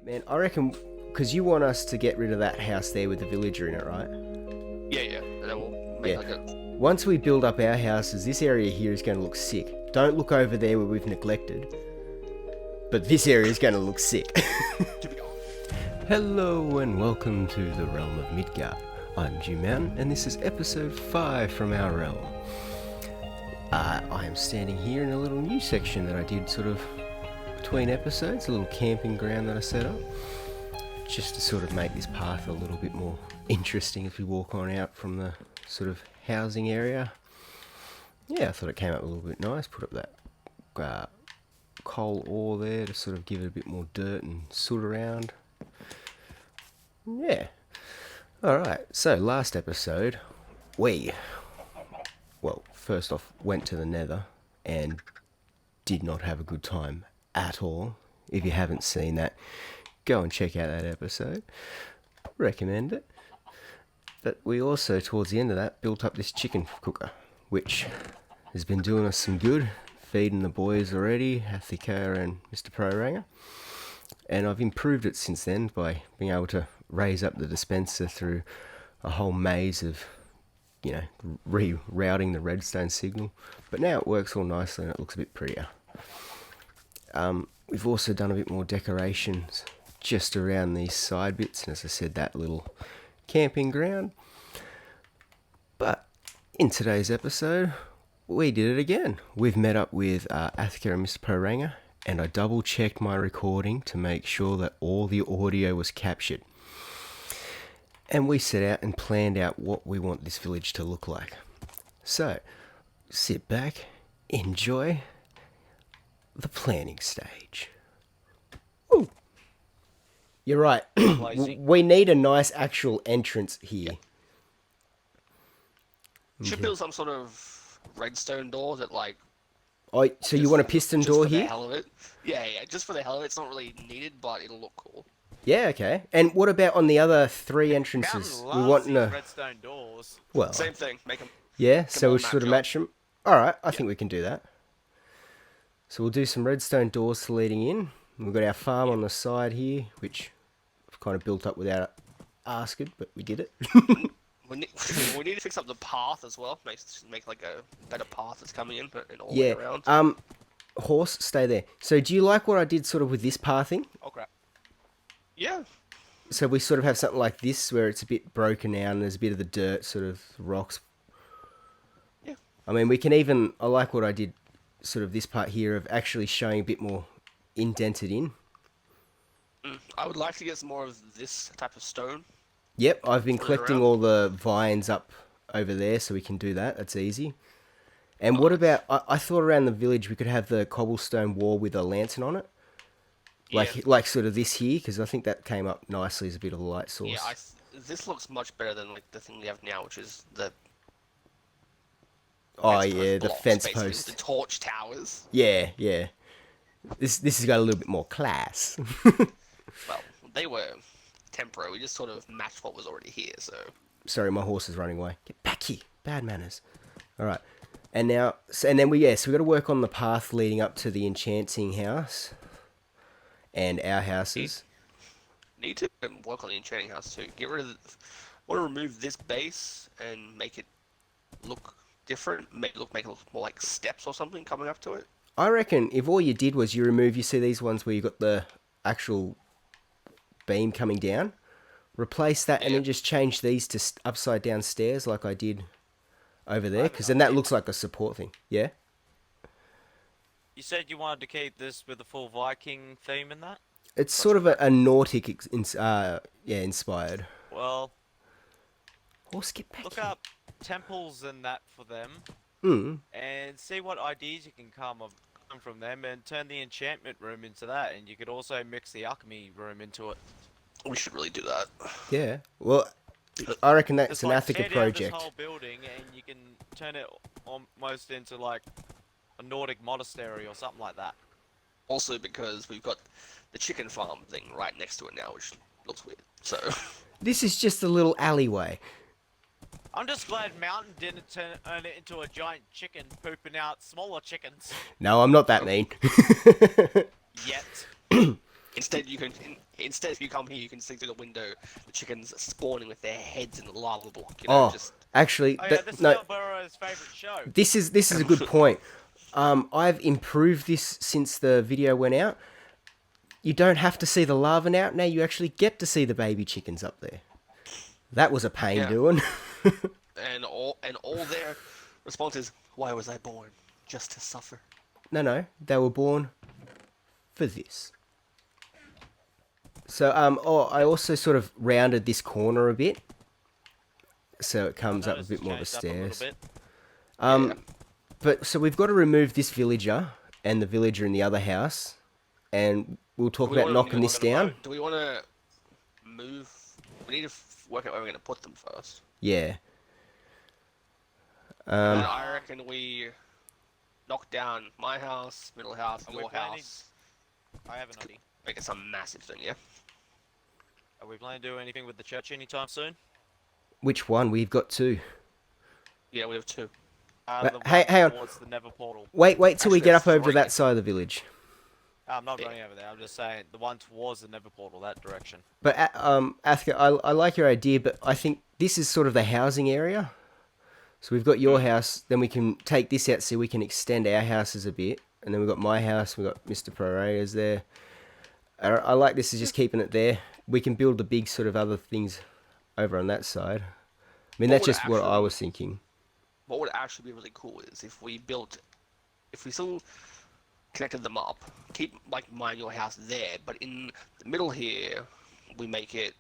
Man, I reckon because you want us to get rid of that house there with the villager in it, right? Yeah. And then we'll make Yeah. like a. Once we build up our houses, this area here is going to look sick. Don't look over there where we've neglected. But this area is going to look sick. Hello and welcome to the realm of Midgard. I'm G-Man and this is episode 5 from our realm. I am standing here in a little new section that I did sort of between episodes, a little camping ground that I set up. Just to sort of make this path a little bit more interesting as we walk on out from the sort of housing area. Yeah, I thought it came up a little bit nice. Put up that coal ore there to sort of give it a bit more dirt and soot around. Yeah. Alright, so last episode, first off, went to the Nether and did not have a good time at all. If you haven't seen that, go and check out that episode. Recommend it. But we also, towards the end of that, built up this chicken cooker, which has been doing us some good, feeding the boys already, Athika and Mr. Pro-Ranger. And I've improved it since then by being able to raise up the dispenser through a whole maze of, rerouting the redstone signal. But now it works all nicely and it looks a bit prettier. We've also done a bit more decorations just around these side bits, and as I said, that little camping ground. But in today's episode, we did it again. We've met up with Athika and Mr. Pro-Ranger, and I double checked my recording to make sure that all the audio was captured. And we set out and planned out what we want this village to look like. So, sit back, enjoy the planning stage. Ooh. You're right. We need a nice actual entrance here. Should build some sort of redstone door that Oh, so you want a piston door here? Just for the hell of it. Yeah, just for the hell of it. It's not really needed, but it'll look cool. Yeah, okay. And what about on the other 3 entrances? We want redstone doors. Well, same thing. Make them. Yeah, so we sort of match them. All right, I think we can do that. So we'll do some redstone doors leading in. We've got our farm on the side here, which I've kind of built up without asking, but we did it. we need to fix up the path as well. Make like a better path that's coming in, but all the Yeah. way around. Horse, stay there. So do you like what I did sort of with this pathing? Oh crap. Yeah. So we sort of have something like this where it's a bit broken down and there's a bit of the dirt, sort of rocks. Yeah. I mean, I like what I did, sort of this part here of actually showing a bit more indented in. I would like to get some more of this type of stone. Yep, I've been collecting around. all the vines up over there so we can do that. That's easy. And what about, I thought around the village we could have the cobblestone wall with a lantern on it. Like sort of this here, because I think that came up nicely as a bit of a light source. Yeah, this looks much better than the thing we have now, which is the. The fence basically, post. the torch towers. Yeah. This has got a little bit more class. Well, they were temporary. We just sort of matched what was already here. So. Sorry, my horse is running away. Get back here. Bad manners. All right. And now, so we got to work on the path leading up to the enchanting house. And our houses. Need to work on the enchanting house too. Get rid of. Want to remove this base and make it look different. Make it look more like steps or something coming up to it. I reckon if all you did was you see these ones where you got the actual beam coming down, replace that and then just change these to upside down stairs like I did over there, because then that looks like a support thing. Yeah. You said you wanted to keep this with the full Viking theme in that? It's sort of a Nordic inspired. Well, Skip back look here. up temples and that for them, and see what ideas you can come from them, and turn the enchantment room into that, and you could also mix the alchemy room into it. We should really do that. Yeah. Well, I reckon that's Just an like Athika tear down project. this whole building, and you can turn it almost into like a Nordic monastery or something like that. Also, because we've got the chicken farm thing right next to it now, which looks weird. So. This is just a little alleyway. I'm just glad Mountain didn't turn it into a giant chicken pooping out smaller chickens. No, I'm not that mean. Yet. Instead, if you come here, you can see through the window the chickens spawning with their heads in the lava block. Just actually, Oh yeah, this is no, Bill Burrow's favourite show. this is a good point. I've improved this since the video went out. You don't have to see the larvae out now. You actually get to see the baby chickens up there. That was a pain doing. and all their response is, "Why was I born? Just to suffer." No, they were born for this. So I also sort of rounded this corner a bit, so it comes up a bit more of a stairs. But so we've got to remove this villager and the villager in the other house, and we'll talk about knocking this down. Do we want to move? We need to work out where we're going to put them first. Yeah. And I reckon we knock down my house, middle house, your house. I have an idea. Make it some massive thing, yeah? Are we planning to do anything with the church anytime soon? Which one? We've got two. Yeah, we have two. Hang on. Towards the Nether portal. Wait till we get up over to that side of the village. I'm not running over there. I'm just saying the one towards the Nether portal, that direction. But Athka, I like your idea, but I think this is sort of the housing area. So we've got your house, then we can take this out so we can extend our houses a bit, and then we've got my house. We've got Mr. Pereira's there. I like this as just keeping it there. We can build the big sort of other things over on that side. I mean, that's just what I was thinking. What would actually be really cool is if we still connected them up, keep like mine, your house there, but in the middle here, we make it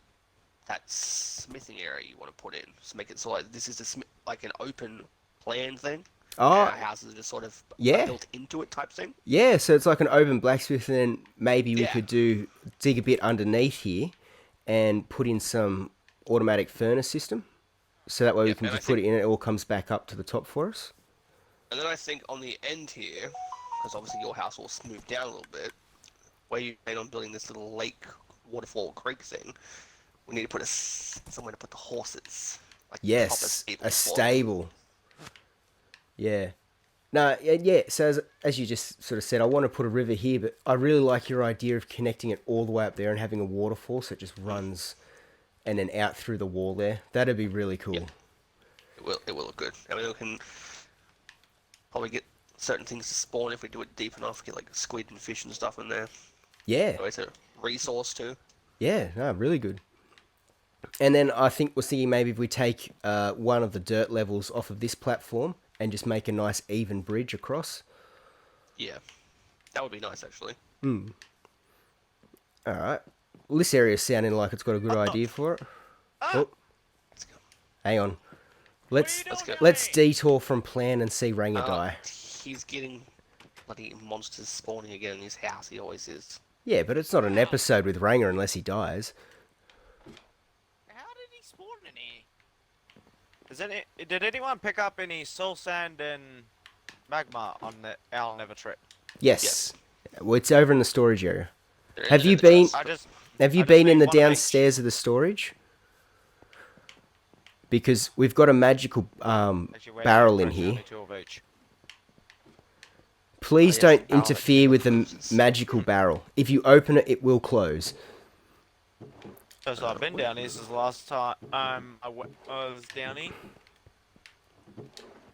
that smithing area you want to put in. So make it so like this is like an open plan thing. Oh, our houses are just sort of built into it type thing. Yeah, so it's like an open blacksmith, and then maybe we could dig a bit underneath here and put in some automatic furnace system. So that way we can just put it in and it all comes back up to the top for us. And then I think on the end here, because obviously your house will smooth down a little bit, where you plan on building this little lake, waterfall, creek thing, we need to put somewhere to put the horses. Like yes, a stable. Yeah. No, yeah, so as you just sort of said, I want to put a river here, but I really like your idea of connecting it all the way up there and having a waterfall so it just runs and then out through the wall there. That'd be really cool. Yeah. It will look good. I mean, we can probably get certain things to spawn if we do it deep enough, get like squid and fish and stuff in there. Yeah. So it's a resource too. Yeah, no, really good. And then I think we're thinking maybe if we take one of the dirt levels off of this platform and just make a nice even bridge across. Yeah, that would be nice actually. Alright. Well, this area's sounding like it's got a good idea for it. Oh. Let's go. Hang on. Let's go. Let's detour from plan and see Ranger die. He's getting bloody monsters spawning again in his house. He always is. Yeah, but it's not an episode with Ranger unless he dies. How did he spawn in here? Did anyone pick up any soul sand and magma on our Nether trip? Yes. Well, it's over in the storage area. Have you been in the downstairs of the storage? Because we've got a magical barrel in here. Please don't interfere with the magical barrel. If you open it, it will close. So I've been down here since the last time I was down here.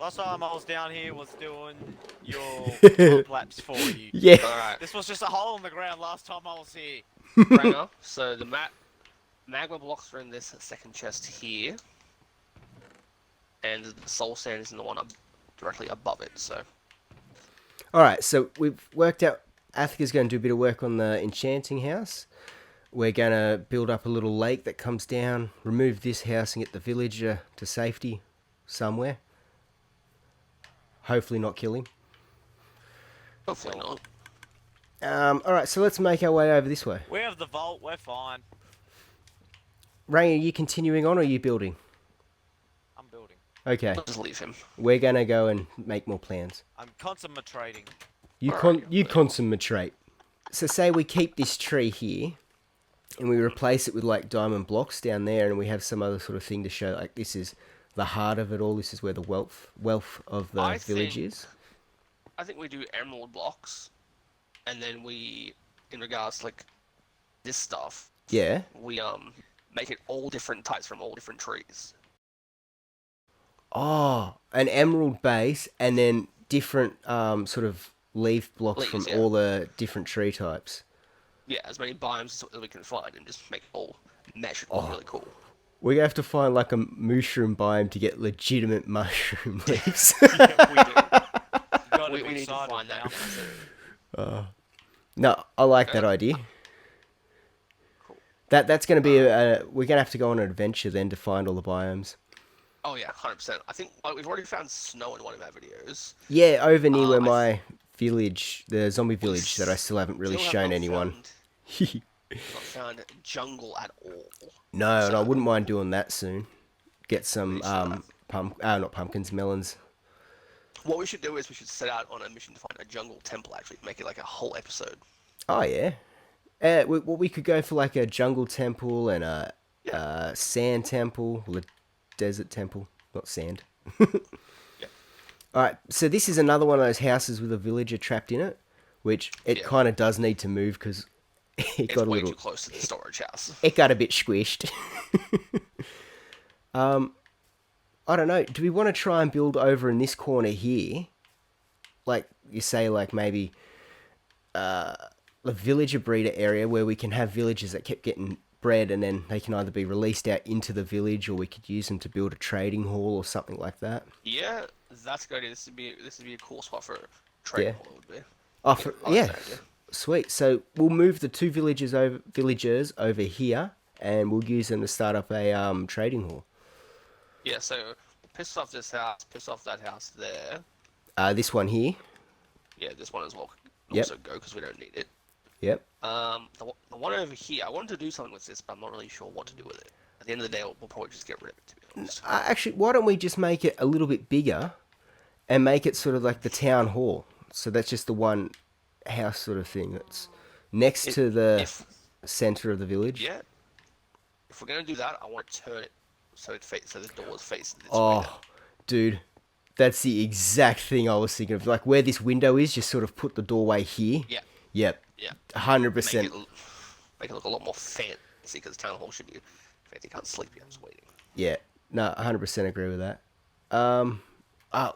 Last time I was down here was doing your laps for you. Yeah. Alright. This was just a hole in the ground last time I was here. Ranger, so the magma blocks are in this second chest here. And the soul sand is in the one directly above it, so. Alright, so we've worked out Athka's going to do a bit of work on the enchanting house. We're going to build up a little lake that comes down, remove this house and get the villager to safety somewhere. Hopefully not kill him. Hopefully not. Alright, so let's make our way over this way. We have the vault, we're fine. Ray, are you continuing on or are you building? I'm building. Okay. Just leave him. We're going to go and make more plans. I'm concentrating. You concentrate. So say we keep this tree here and we replace it with like diamond blocks down there and we have some other sort of thing to show like this is the heart of it all. This is where the wealth of the village is. I think we do emerald blocks, and then we, in regards to like this stuff, Yeah. we make it all different types from all different trees. Oh, an emerald base and then different sort of leaf blocks from Leaves, yeah. all the different tree types. Yeah, as many biomes as we can find, and just make it all mesh and look Oh. really cool. We're gonna have to find like a mushroom biome to get legitimate mushroom leaves. Yeah, we do. You gotta We be need to excited find now. that. No, I like that idea. Cool. That's gonna be we're gonna have to go on an adventure then to find all the biomes. Oh yeah, 100%. I think we've already found snow in one of our videos. Yeah, over near where I my village, the zombie village that I still haven't really still have shown not anyone. Not found jungle at all. No, and I So, wouldn't mind doing that soon. Get some We should. not pumpkins, melons. What we should do is we should set out on a mission to find a jungle temple. Actually, make it like a whole episode. Oh yeah. We could go for like a jungle temple and a sand temple, or a desert temple, not sand. Yeah. All right, so this is another one of those houses with a villager trapped in it, which it Yeah. kind of does need to move because it It's got a way little, too close to the storage house. it got a bit squished. I don't know. Do we want to try and build over in this corner here? Like you say, like maybe the villager breeder area where we can have villagers that kept getting bred and then they can either be released out into the village or we could use them to build a trading hall or something like that. Yeah, that's a good idea. This would be a cool spot for a trade Yeah. hall. It would be. Oh, I like that idea. sweet. So we'll move the two villagers over here and we'll use them to start up a trading hall. Yeah, so piss off this house, piss off that house there. This one here. Yeah, this one as well. Yep. Also go because we don't need it. Yep. The one over here, I wanted to do something with this, but I'm not really sure what to do with it. At the end of the day, we'll probably just get rid of it, to be honest. Actually, why don't we just make it a little bit bigger and make it sort of like the town hall? So that's just the one house sort of thing that's next to the center of the village. Yeah. If we're gonna do that, I want to turn it so the doors face this way. Oh, dude, that's the exact thing I was thinking of. Like where this window is, just sort of put the doorway here. Yeah. Yep. Yeah. 100%. Make it look a lot more fancy because town hall should be fancy. Can't sleep yet. I'm just waiting. Yeah. No, 100% agree with that.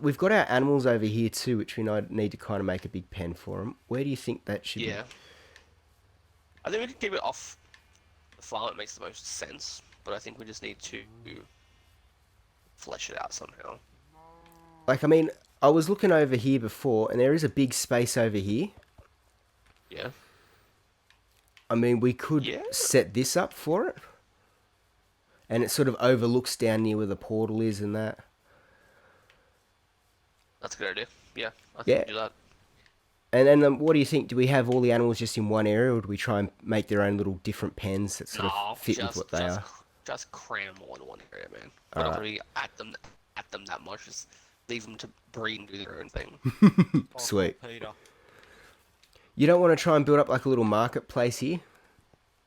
We've got our animals over here too, which we need to kind of make a big pen for them. Where do you think that should Yeah. I think we can keep it off the farm. It makes the most sense, but I think we just need to flesh it out somehow. be? Like, I mean, I was looking over here before, and there is a big space over here. Yeah. I mean, we could set this up for it. And it sort of overlooks down near where the portal is and that. That's a good idea. Yeah, I think Yeah. we do that. And then what do you think? Do we have all the animals just in one area, or do we try and make their own little different pens that sort of fit with what they are? Just cram them all in one area, man. We're not really at them that much. Just leave them to breed and do their own thing. Sweet. Peter. You don't want to try and build up like a little marketplace here?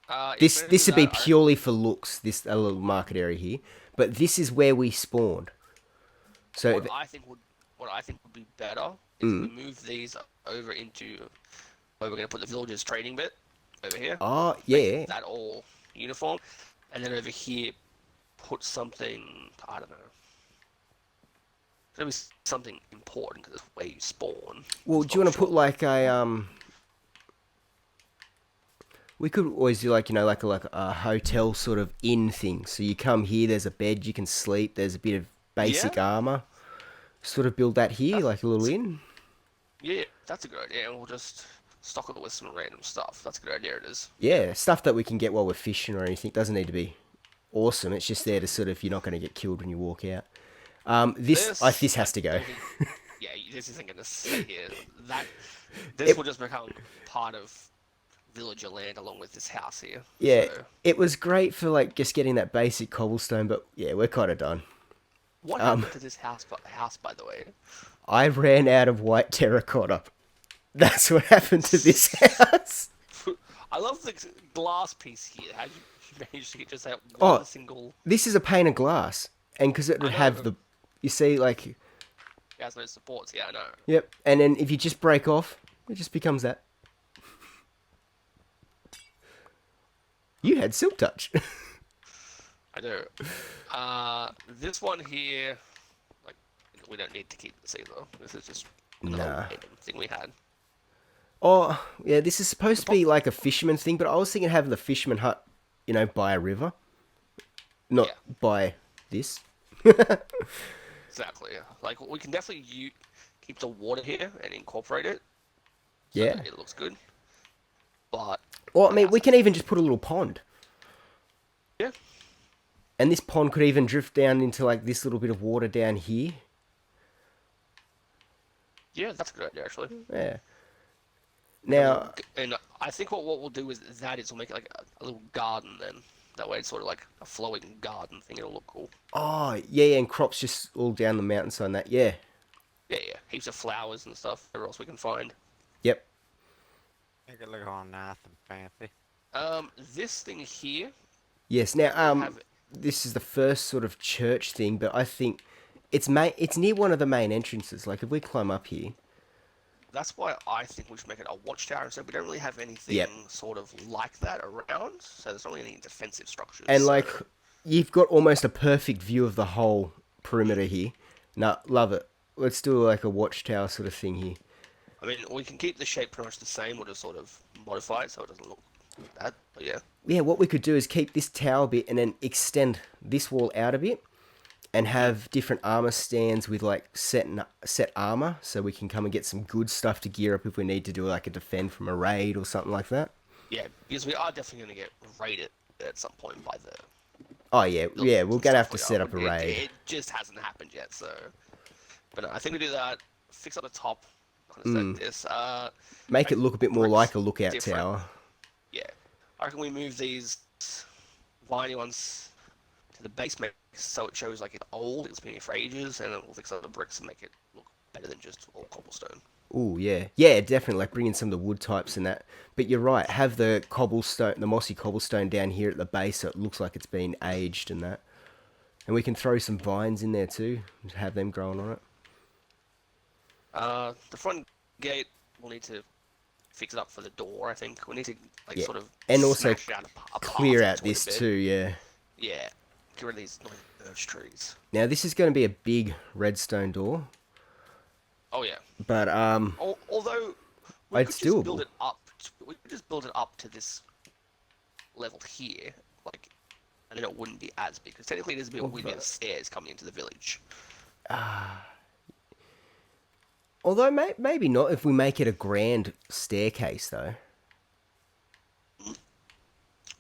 If we're gonna This do would be that, purely for looks, this a little market area here. But this is where we spawned. So What I think would be better is we move these over into where we're going to put the villagers trading bit over here. oh yeah. Make that all uniform, and then over here put something, I don't know. There'll be something important because it's where you spawn. Well, do you want to put like a we could always do like like a hotel sort of inn thing. So you come here, there's a bed you can sleep, there's a bit of basic armor. Sort of build that here, like a little inn. Yeah, that's a good idea. And we'll just stock it with some random stuff. That's a good idea. It is. Yeah, stuff that we can get while we're fishing or anything. Doesn't need to be awesome. It's just there to sort of, you're not going to get killed when you walk out. This has to go. Yeah, this isn't going to stay here. This will just become part of villager land along with this house here. Yeah, So, it was great for like just getting that basic cobblestone, but yeah, we're kind of done. what happened to this house, by the way? I ran out of white terracotta. That's what happened to this house. I love the glass piece here. How did you manage to get just that one single... This is a pane of glass, and because it would have the, you see, like, It has no supports. Yeah, I know. yep. And then if you just break off, it just becomes that. You had Silk Touch. I do. This one here, like, we don't need to keep this either. This is just another random thing we had. Oh, yeah, this is supposed to be like a fisherman thing, but I was thinking having the fisherman hut, by a river. Not by this. Exactly. Like, we can definitely keep the water here and incorporate it. So Yeah. that it looks good. But... Well, I mean, we can even just put a little pond. Yeah. And this pond could even drift down into, like, this little bit of water down here. Yeah, that's a good idea, actually. Yeah. Now... And I think what we'll do is we'll make it like a little garden then. That way it's sort of like a flowing garden thing. It'll look cool. Oh, yeah, and crops just all down the mountainside and that. Yeah. Yeah. Heaps of flowers and stuff. Whatever else we can find. Yep. Make it look all nice and fancy. This thing here... Yes, now, this is the first sort of church thing, but I think it's near one of the main entrances. Like, if we climb up here... That's why I think we should make it a watchtower. So we don't really have anything sort of like that around. So there's not really any defensive structures. And, like, you've got almost a perfect view of the whole perimeter here. No, love it. Let's do, like, a watchtower sort of thing here. I mean, we can keep the shape pretty much the same, or just sort of modify it so it doesn't look bad, but yeah. Yeah, what we could do is keep this tower bit and then extend this wall out a bit and have different armor stands with, like, set armor, so we can come and get some good stuff to gear up if we need to do, like, a defend from a raid or something like that. Yeah, because we are definitely going to get raided at some point by the... Oh, yeah, we're going to have to set up a raid. It just hasn't happened yet, so... But no, I think we do that, fix up the top, kind of set this. Make it look a bit more like a lookout different. tower. Yeah. I reckon we move these viney ones to the basement so it shows like it's old, it's been here for ages, and then we'll fix up the bricks and make it look better than just all cobblestone. Oh, yeah. Yeah, definitely, like bring in some of the wood types and that. But you're right, have the cobblestone, the mossy cobblestone down here at the base so it looks like it's been aged and that. And we can throw some vines in there too, and have them growing on it. The front gate, we'll need to fix it up for the door, I think. We need to, like, sort of... And also a clear path out between this the bed. too, yeah. Yeah. Get rid of these annoying birch trees. Now, this is going to be a big redstone door. Oh, yeah. But, Although, we it's could just doable. build it up. We could just build it up to this level here, like, and then it wouldn't be as big. Because technically there's a bit of stairs coming into the village. Although, maybe not if we make it a grand staircase, though.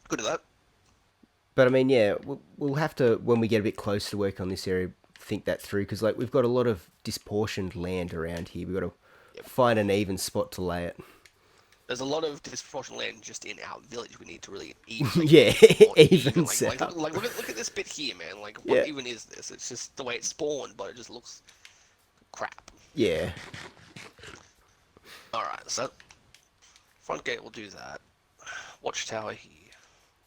Good at that. But, I mean, yeah, we'll have to, when we get a bit closer to work on this area, think that through. Because, like, we've got a lot of disproportioned land around here. We've got to find an even spot to lay it. There's a lot of disproportionate land just in our village. We need to really even. Even like, look at this bit here, man. Like, what even is this? It's just the way it's spawned, but it just looks crap. Yeah. Alright, so front gate will do that. Watchtower here.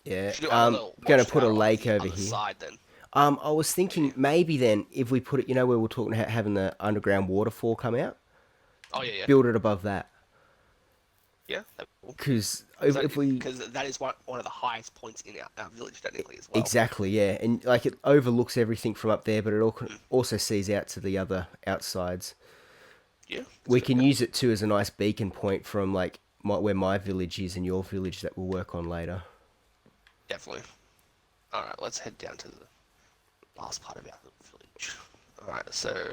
Yeah. I'm going to put a lake over here. Side, then. I was thinking maybe then if we put it, where we're talking about having the underground waterfall come out. Oh yeah. Build it above that. Yeah, that'd be cool. Because that is one of the highest points in our village technically as well. Exactly, yeah, and like it overlooks everything from up there, but it also sees out to the other outsides. Yeah. We can use it too as a nice beacon point from like where my village is and your village that we'll work on later. Definitely. All right, let's head down to the last part of our village. All right, so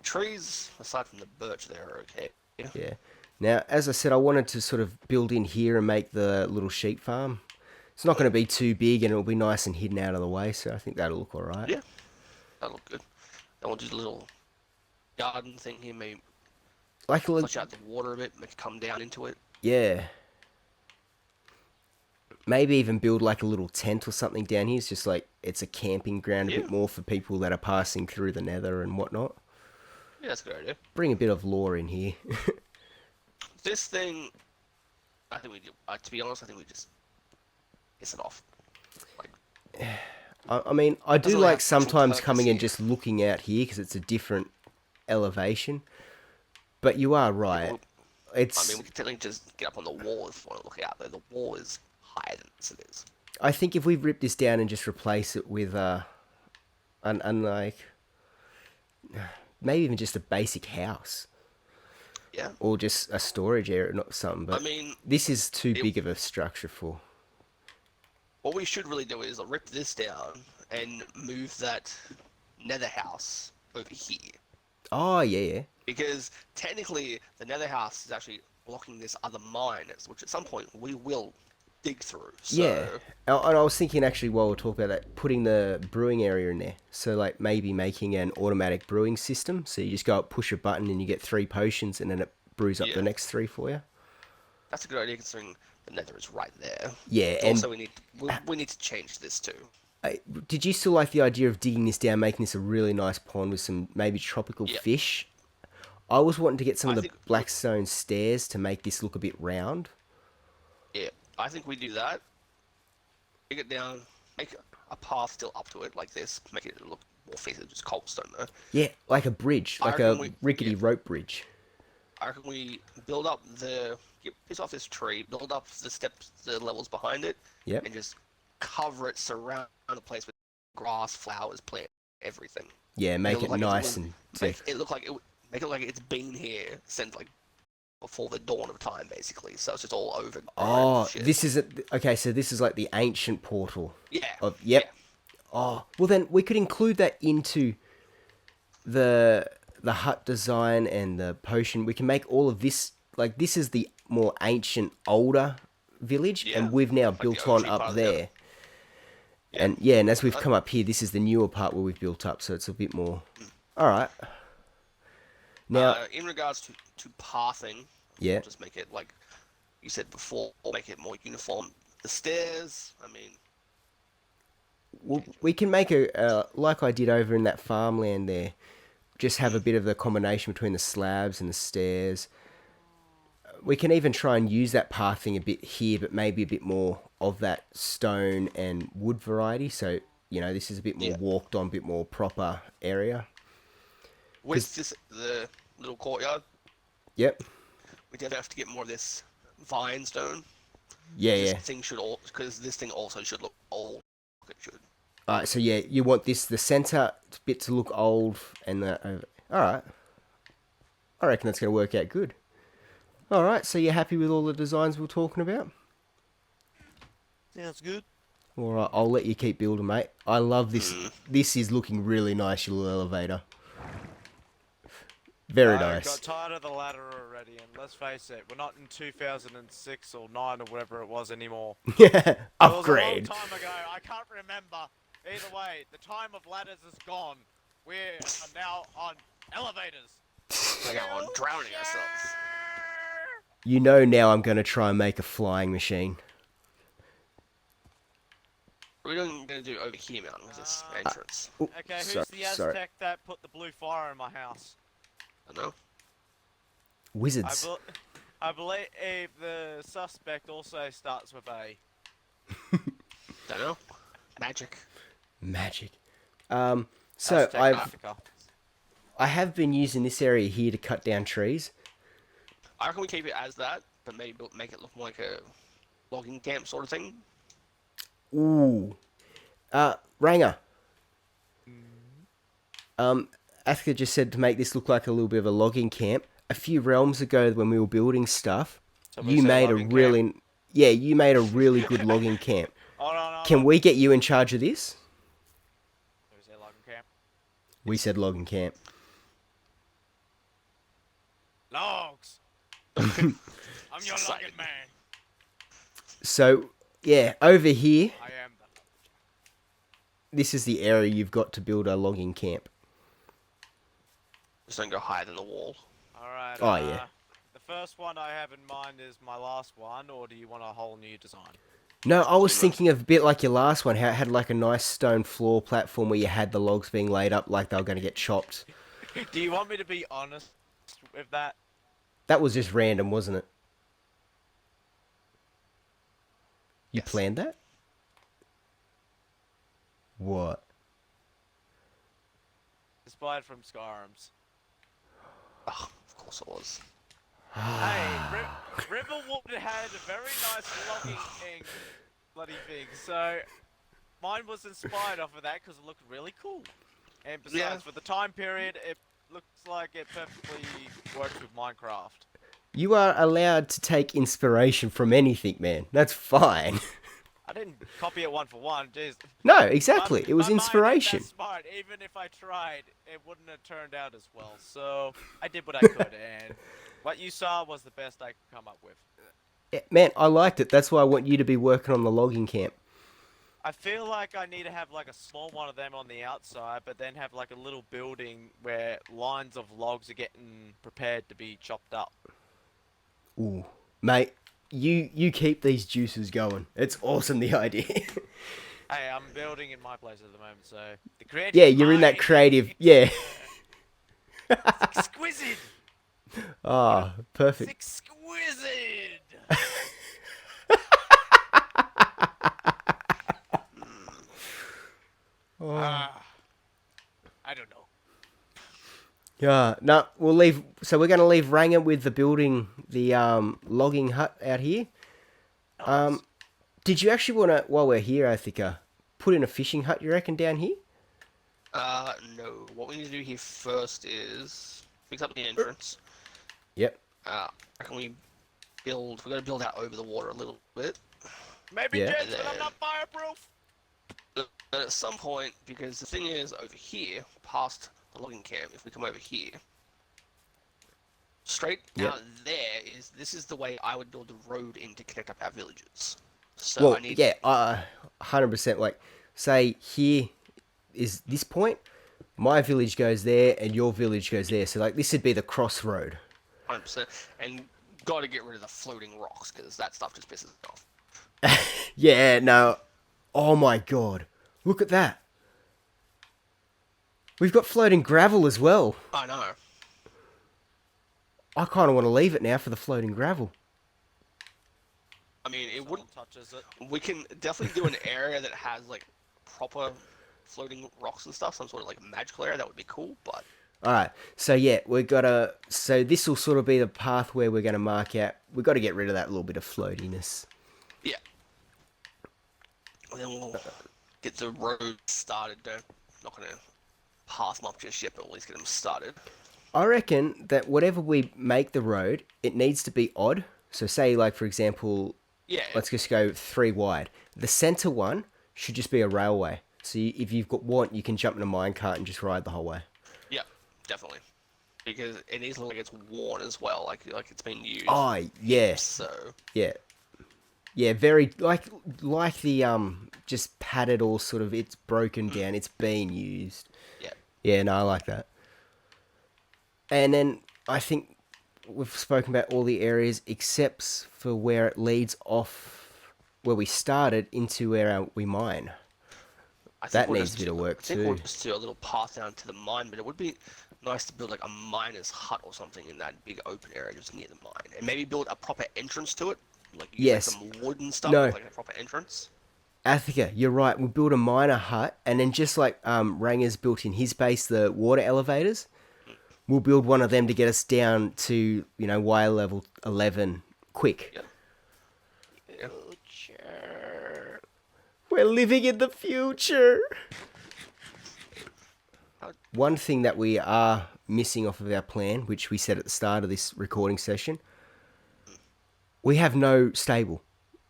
trees aside from the birch, there are okay. Yeah. Now, as I said, I wanted to sort of build in here and make the little sheep farm. It's not going to be too big and it'll be nice and hidden out of the way, so I think that'll look alright. Yeah, that'll look good. Then we'll do a little garden thing here, maybe like a little... flush out the water a bit, make it come down into it. Yeah. Maybe even build like a little tent or something down here. It's just like, it's a camping ground a bit more for people that are passing through the nether and whatnot. Yeah, that's a good idea. Bring a bit of lore in here. This thing, I think we do. To be honest, I think we just piss it off. Like, I mean, I do like sometimes coming and here. just looking out here because it's a different elevation. But you are right. I mean, we can technically just get up on the wall if we want to look out there. The wall is higher than this it is. I think if we rip this down and just replace it with like maybe even just a basic house Yeah. or just a storage area, not something. But I mean, this is too big of a structure for. what we should really do is rip this down and move that nether house over here. Oh yeah. Because technically, the nether house is actually blocking this other mine, which at some point we will dig through. So, Yeah. And I was thinking actually while we're talking about that, putting the brewing area in there. So like maybe making an automatic brewing system. So you just go up, push a button, and you get 3 potions, and then it brews up the next 3 for you. That's a good idea considering the nether is right there. Yeah, But and also we need to change this too. did you still like the idea of digging this down, making this a really nice pond with some maybe tropical fish? I was wanting to get some of the blackstone stairs to make this look a bit round. Yeah, I think we do that. Dig it down, make a path still up to it like this, make it look more fancy, just cobblestone though. Yeah, like a bridge, like a rickety rope bridge. I reckon we build up piss off this tree, build up the steps, the levels behind it, and just cover it, surround the place with grass, flowers, plant, everything. Yeah, make it nice and make it look like it's been here since like before the dawn of time, basically. So it's just all over. Oh, this is okay. So this is like the ancient portal. Yeah. Yep. Yeah. Oh, well then we could include that into the hut design and the potion. We can make all of this like this is the more ancient, older village, and we've now built on up there. Yeah. And as we've come up here, this is the newer part where we've built up, so it's a bit more. All right. Now, in regards to pathing, we'll just make it like you said before, make it more uniform. The stairs, I mean. Well, we can make a like I did over in that farmland there. Just have a bit of the combination between the slabs and the stairs. We can even try and use that pathing a bit here, but maybe a bit more of that stone and wood variety. So, this is a bit more walked on, a bit more proper area. With the little courtyard. Yep. We definitely have to get more of this vine stone. Yeah. Because this thing also should look old. It should. Alright, so you want the center bit to look old and the... Alright. I reckon that's going to work out good. Alright, so you're happy with all the designs we're talking about? Sounds good. Alright, I'll let you keep building, mate. I love this. This is looking really nice, your little elevator. Very nice. I got tired of the ladder already, and let's face it, we're not in 2006 or 9 or whatever it was anymore. Yeah, upgrade. It was a long time ago, I can't remember. Either way, the time of ladders is gone. We are now on elevators. We're on drowning ourselves. Now I'm going to try and make a flying machine. We're going to do over here, man, with this entrance. Okay, who's the Aztec that put the blue fire in my house? I don't know. Wizards. I believe the suspect also starts with A. Don't know. Magic. So Aztec I have been using this area here to cut down trees. I reckon we keep it as that, but maybe make it look more like a logging camp sort of thing. Ooh. Ranger. Athka just said to make this look like a little bit of a logging camp. A few realms ago when we were building stuff, you made a really good logging camp. Can we get you in charge of this? Who said logging camp? We said logging camp. Logs! I'm your logging man. So, over here, I am the... this is the area you've got to build a logging camp. Just don't go higher than the wall. Alright, the first one I have in mind is my last one, or do you want a whole new design? No, I was thinking of a bit like your last one, how it had like a nice stone floor platform where you had the logs being laid up like they were going to get chopped. Do you want me to be honest with that? That was just random, wasn't it? You planned that? What? Inspired from Skyrim's. Oh, of course it was. Hey, Riverwood had a very nice logging bloody thing. So mine was inspired off of that because it looked really cool. And Yeah. besides, for the time period, it looks like it perfectly works with Minecraft. You are allowed to take inspiration from anything, man. That's fine. I didn't copy it one for one. Jeez, No, my exactly. It was my mind ain't that inspiration. smart. Even if I tried, it wouldn't have turned out as well. So I did what I could, and what you saw was the best I could come up with. Yeah, man, I liked it. That's why I want you to be working on the logging camp. I feel like I need to have like a small one of them on the outside, but then have like a little building where lines of logs are getting prepared to be chopped up. Ooh, mate, you keep these juices going. It's awesome, the idea. Hey, I'm building in my place at the moment, so the creative Yeah, you're in that mind creative. is Yeah. exquisite. Ah, It's perfect. exquisite. Oh. I don't know. Yeah, no, we'll leave. So we're gonna leave Ranger with the building, the logging hut out here. Nice. Did you actually want to, while we're here, I think, put in a fishing hut? You reckon down here? No. What we need to do here first is fix up the entrance. Yep. Can we build? We're gonna build out over the water a little bit. Maybe Yeah. Jets, but I'm not fireproof. But at some point, because the thing is, over here, past the logging camp, if we come over here, straight Yep. out there this is the way I would build the road in to connect up our villages. So Well, I need yeah, 100%. Like, say here is this point. My village goes there, and your village goes there. So, like, this would be the crossroad. 100%, and got to get rid of the floating rocks because that stuff just pisses me off. Yeah, no. Oh my god. Look at that. We've got floating gravel as well. I know. I kind of want to leave it now for the floating gravel. I mean, it Someone wouldn't. touches it. We can definitely do an area that has like proper floating rocks and stuff, some sort of like magical area. That would be cool, but All right. So yeah, we've got to. So this will sort of be the path where we're going to mark out. We've got to get rid of that little bit of floatiness. yeah. And then we'll get the road started. Not gonna pass them up just yet, but at least get them started. I reckon that whatever we make the road, it needs to be odd. So say, like for example, Yeah. let's just go 3 wide. The center one should just be a railway. So if you've got you can jump in a minecart and just ride the whole way. Yeah, definitely. Because it needs to look like it's worn as well, like it's been used. Oh yeah, So yeah, yeah. Very like the just padded or sort of it's broken down. It's been used. yeah. Yeah, no, I like that. And then I think we've spoken about all the areas except for where it leads off where we started into where we mine. I think That we'll needs just a bit of do- work I think we'll too. just do a little path down to the mine, but it would be nice to build like a miner's hut or something in that big open area just near the mine, and maybe build a proper entrance to it, like use Yes. some wood and stuff, No. like a proper entrance. Attica, you're right. We'll build a miner hut, and then just like Ranger's built in his base the water elevators, we'll build one of them to get us down to wire level 11 quick. Yeah. Yeah. Future. We're living in the future. One thing that we are missing off of our plan, which we said at the start of this recording session, we have no stable.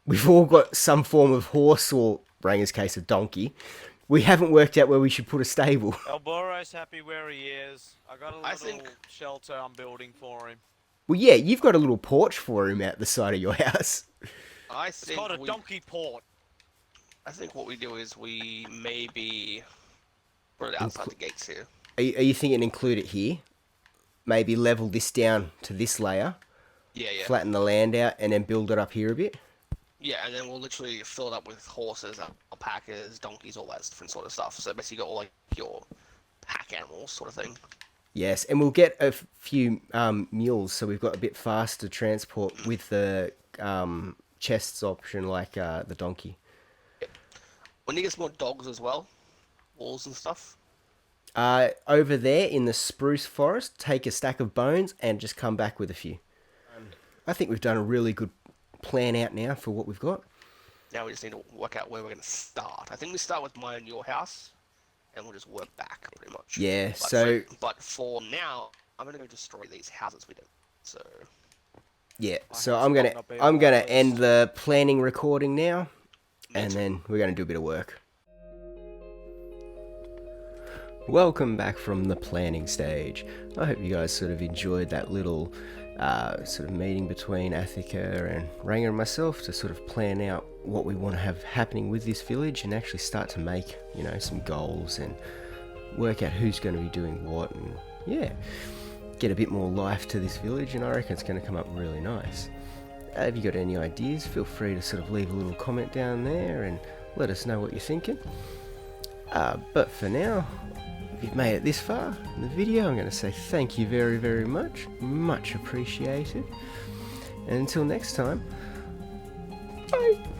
We've all got some form of horse or, Ranger's case, a donkey. We haven't worked out where we should put a stable. Elboro's happy where he is. I got a I little think- shelter I'm building for him. Well, yeah, you've got a little porch for him out the side of your house. I It's think called a donkey port. I think what we do is we maybe put it outside the gates here. Are you thinking include it here? Maybe level this down to this layer, Yeah, yeah. flatten the land out, and then build it up here a bit? Yeah, and then we'll literally fill it up with horses, alpacas, donkeys, all that different sort of stuff. So basically, you got all like your pack animals, sort of thing. Yes, and we'll get a few mules, so we've got a bit faster transport with the chests option, like the donkey. We need to get some more dogs as well, wolves and stuff. Over there in the spruce forest, take a stack of bones and just come back with a few. I think we've done a really good plan out now for what we've got. Now we just need to work out where we're going to start. I think we start with mine and your house, and we'll just work back pretty much. Yeah, but for now, I'm going to go destroy these houses we do. So... Yeah, so I'm gonna end the planning recording now, and then we're gonna do a bit of work. Welcome back from the planning stage. I hope you guys sort of enjoyed that little sort of meeting between Athika and Ranger and myself to sort of plan out what we want to have happening with this village and actually start to make, you know, some goals and work out who's going to be doing what, and yeah, get a bit more life to this village, and I reckon it's going to come up really nice. Have you got any ideas? Feel free to sort of leave a little comment down there and let us know what you're thinking. But for now, if you've made it this far in the video, I'm going to say thank you very, very much. Much appreciated. And until next time, bye!